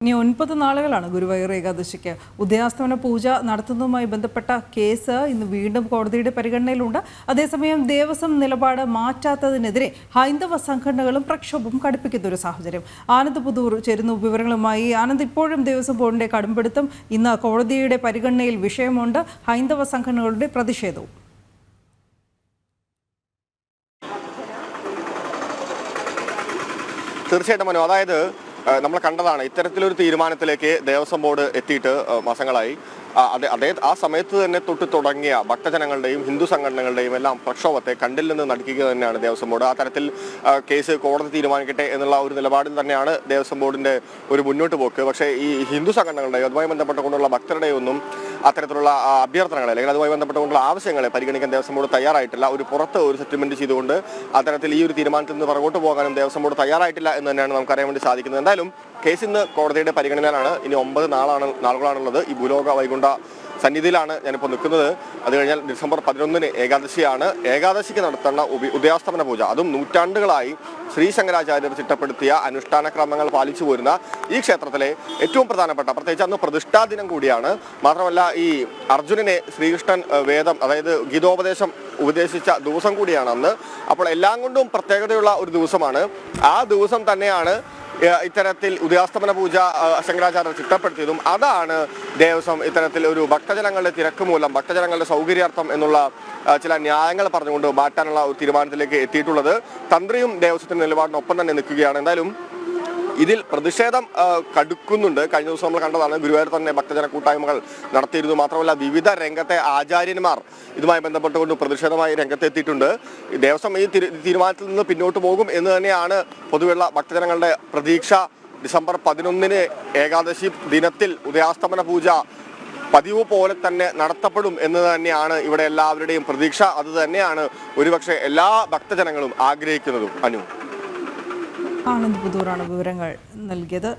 ഇനി 9 നാളുകളാണ് ഗുരുവായൂർ ഏകാദശിക്ക്. ഉദയാസ്തമന പൂജ നടത്തുന്നതുമായി ബന്ധപ്പെട്ട കേസ് ഇന്ന് വീണ്ടും കോടതിയുടെ പരിഗണനയിലുണ്ട്. അതേസമയം ദേവസ്വം നിലപാട് മാറ്റാത്തതിനെതിരെ ഹൈന്ദവ സംഘടനകളും പ്രക്ഷോഭം കടുപ്പിക്കുന്ന ഒരു സാഹചര്യം. ആനന്ദ് പുതൂർ ചേരുന്ന വിവരങ്ങളുമായി. ആനന്ദ്, ഇപ്പോഴും ദേവസ്വം ബോർഡിന്റെ കടുംപിടുത്തം, ഇന്ന് കോടതിയുടെ പരിഗണനയിൽ വിഷയമുണ്ട്, ഹൈന്ദവ സംഘടനകളുടെ പ്രതിഷേധവും. തീർച്ചയായിട്ടും മനു, അതായത് നമ്മൾ കണ്ടതാണ് ഇത്തരത്തിലൊരു തീരുമാനത്തിലേക്ക് ദേവസ്വം ബോർഡ് എത്തിയിട്ട് മാസങ്ങളായി. ആ സമയത്ത് തന്നെ തൊട്ട് തുടങ്ങിയ ഭക്തജനങ്ങളുടെയും ഹിന്ദു സംഘടനകളുടെയും എല്ലാം പ്രക്ഷോഭത്തെ കണ്ടിൽ നിന്ന് നടുക്കുക തന്നെയാണ് ദേവസ്വം ബോർഡ്. ആ തരത്തിൽ കേസ് കോടതി തീരുമാനിക്കട്ടെ എന്നുള്ള ഒരു നിലപാടിൽ തന്നെയാണ് ദേവസ്വം ബോർഡിന്റെ ഒരു മുന്നോട്ട് പോക്ക്. പക്ഷേ ഈ ഹിന്ദു സംഘടനകളുടെയും അതുമായി ബന്ധപ്പെട്ടുകൊണ്ടുള്ള ഭക്തരുടെയും ഒന്നും അത്തരത്തിലുള്ള അഭ്യർത്ഥനകളെ അല്ലെങ്കിൽ അതുമായി ബന്ധപ്പെട്ടുകൊണ്ടുള്ള ആവശ്യങ്ങളെ പരിഗണിക്കാൻ ദേവസ്വം ബോർഡ് തയ്യാറായിട്ടില്ല. പുറത്ത് ഒരു സെറ്റിൽമെന്റ് ചെയ്തുകൊണ്ട് അത്തരത്തിൽ ഈ ഒരു തീരുമാനത്തിൽ നിന്ന് പുറകോട്ട് പോകാനും ദേവസ്വം ബോർഡ് തയ്യാറായിട്ടില്ല എന്ന് തന്നെയാണ് നമുക്കറിയാൻ വേണ്ടി സാധിക്കുന്നത്. എന്തായാലും കേസ് ഇന്ന് കോടതിയുടെ പരിഗണനയിലാണ്. ഇനി 9 നാളുകളാണുള്ളത്. ഈ ഭൂലോക വൈകുണ്ഠ സന്നിധിയിലാണ് ഞാനിപ്പോൾ നിൽക്കുന്നത്. അത് കഴിഞ്ഞാൽ ഡിസംബർ 11 ഏകാദശിയാണ്. ഏകാദശിക്ക് നടത്തുന്ന ഉദയാസ്തമന പൂജ, അതും നൂറ്റാണ്ടുകളായി ശ്രീ ശങ്കരാചാര്യർ ചിട്ടപ്പെടുത്തിയ അനുഷ്ഠാന ക്രമങ്ങൾ പാലിച്ചു പോരുന്ന ഈ ക്ഷേത്രത്തിലെ ഏറ്റവും പ്രധാനപ്പെട്ട, പ്രത്യേകിച്ച് അന്ന് പ്രതിഷ്ഠാ ദിനം കൂടിയാണ്. മാത്രമല്ല ഈ അർജുനനെ ശ്രീകൃഷ്ണൻ വേദം, അതായത് ഗീതോപദേശം ഉപദേശിച്ച ദിവസം കൂടിയാണ് അന്ന്. അപ്പോൾ എല്ലാം കൊണ്ടും പ്രത്യേകതയുള്ള ഒരു ദിവസമാണ്. ആ ദിവസം തന്നെയാണ് ഇത്തരത്തിൽ ഉദയാസ്തമന പൂജ ശങ്കരാചാര്യർ ചിട്ടപ്പെടുത്തിയതും. അതാണ് ദേവസ്വം ഇത്തരത്തിൽ ഒരു ഭക്തജനങ്ങളുടെ തിരക്ക് മൂലം, ഭക്തജനങ്ങളുടെ സൗകര്യാർത്ഥം എന്നുള്ള ചില ന്യായങ്ങൾ പറഞ്ഞുകൊണ്ട് മാറ്റാനുള്ള ഒരു തീരുമാനത്തിലേക്ക് എത്തിയിട്ടുള്ളത്. തന്ത്രിയും ദേവസ്വത്തിന്റെ നിലപാടിനൊപ്പം തന്നെ നിൽക്കുകയാണ്. എന്തായാലും ഇതിൽ പ്രതിഷേധം കടുക്കുന്നുണ്ട്. കഴിഞ്ഞ ദിവസം നമ്മൾ കണ്ടതാണ്, ഗുരുവായൂർ തന്നെ ഭക്തജന കൂട്ടായ്മകൾ നടത്തിയിരുന്നു. മാത്രമല്ല വിവിധ രംഗത്തെ ആചാര്യന്മാർ ഇതുമായി ബന്ധപ്പെട്ടുകൊണ്ട് പ്രതിഷേധമായി രംഗത്തെത്തിയിട്ടുണ്ട്. ദേവസ്വം ഈ തീരുമാനത്തിൽ നിന്ന് പിന്നോട്ട് പോകും എന്ന് തന്നെയാണ് പൊതുവെയുള്ള ഭക്തജനങ്ങളുടെ പ്രതീക്ഷ. ഡിസംബർ 11 ഏകാദശി ദിനത്തിൽ ഉദയാസ്തമന പൂജ പതിവ് പോലെ തന്നെ നടത്തപ്പെടും എന്ന് തന്നെയാണ് ഇവിടെ എല്ലാവരുടെയും പ്രതീക്ഷ. അത് തന്നെയാണ് ഒരുപക്ഷെ എല്ലാ ഭക്തജനങ്ങളും ആഗ്രഹിക്കുന്നതും. അനു, ആനന്ദ് പുതൂറാണ് വിവരങ്ങൾ നൽകിയത്.